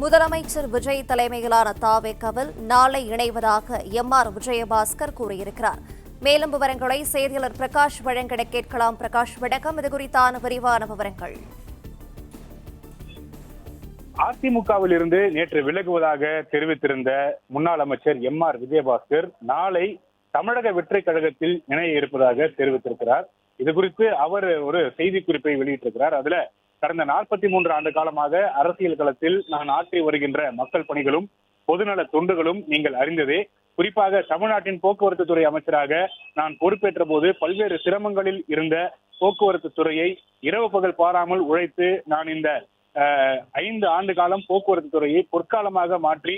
முதலமைச்சர் விஜய் தலைமையிலான தாவேகவில் நாளை இணைவதாக எம்.ஆர். விஜயபாஸ்கர் கூறியிருக்கிறார். மேலும் விவரங்களை செய்தியாளர் பிரகாஷ் வழங்கிட கேட்கலாம். பிரகாஷ், வணக்கம். இது குறித்தான விரிவான விவரங்கள். அதிமுகவில் இருந்து நேற்று விலகுவதாக தெரிவித்திருந்த முன்னாள் அமைச்சர் எம்.ஆர். விஜயபாஸ்கர் நாளை தமிழக வெற்றிக் கழகத்தில் இணைய இருப்பதாக தெரிவித்திருக்கிறார். இது குறித்து அவர் ஒரு செய்திக்குறிப்பை வெளியிட்டிருக்கிறார். அதுல கடந்த 43 ஆண்டு காலமாக அரசியல் களத்தில் நான் ஆற்றி வருகின்ற மக்கள் பணிகளும் பொதுநல தொண்டுகளும் நீங்கள் அறிந்ததே. குறிப்பாக தமிழ்நாட்டின் போக்குவரத்து துறை அமைச்சராக நான் பொறுப்பேற்ற போது பல்வேறு சிரமங்களில் இருந்த போக்குவரத்து துறையை இரவு பகல் பாராமல் உழைத்து நான் இந்த 5 ஆண்டு காலம் போக்குவரத்து துறையை பொற்காலமாக மாற்றி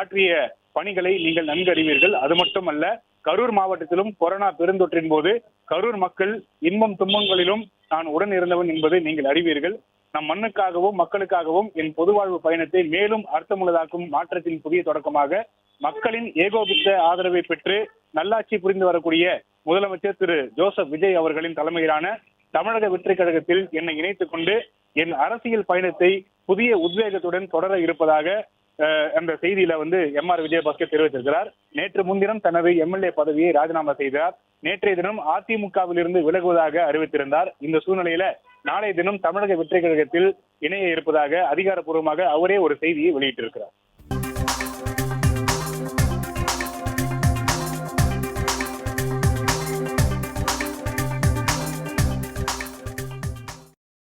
ஆற்றிய பணிகளை நீங்கள் நன்கு அறிவீர்கள். அது மட்டுமல்ல, கரூர் மாவட்டத்திலும் கொரோனா பெருந்தொற்றின் போது கரூர் மக்கள் இன்பம் துன்பங்களிலும் நான் உடன் இருந்தவன் என்பதை நீங்கள் அறிவீர்கள். நம் மண்ணுக்காகவும் மக்களுக்காகவும் என் பொதுவாழ்வு பயணத்தை மேலும் அர்த்தமுள்ளதாக்கும் மாற்றத்தின் புதிய தொடக்கமாக மக்களின் ஏகோபித்த ஆதரவை பெற்று நல்லாட்சி புரிந்து வரக்கூடிய முதலமைச்சர் திரு ஜோசப் விஜய் அவர்களின் தலைமையிலான தமிழக வெற்றிக் கழகத்தில் என்னை இணைத்துக் கொண்டு என் அரசியல் பயணத்தை புதிய உத்வேகத்துடன் தொடர இருப்பதாக அந்த செய்தியில எம்.ஆர். விஜயபாஸ்கர் தெரிவித்திருக்கிறார். நேற்று முன்தினம் தனது எம்எல்ஏ பதவியை ராஜினாமா செய்தார். நேற்றைய தினம் அதிமுகவில் இருந்து விலகுவதாக அறிவித்திருந்தார். இந்த சூழ்நிலையில நாளைய தினம் தமிழக வெற்றிக் கழகத்தில் இணைய இருப்பதாக அதிகாரப்பூர்வமாக அவரே ஒரு செய்தியை வெளியிட்டிருக்கிறார்.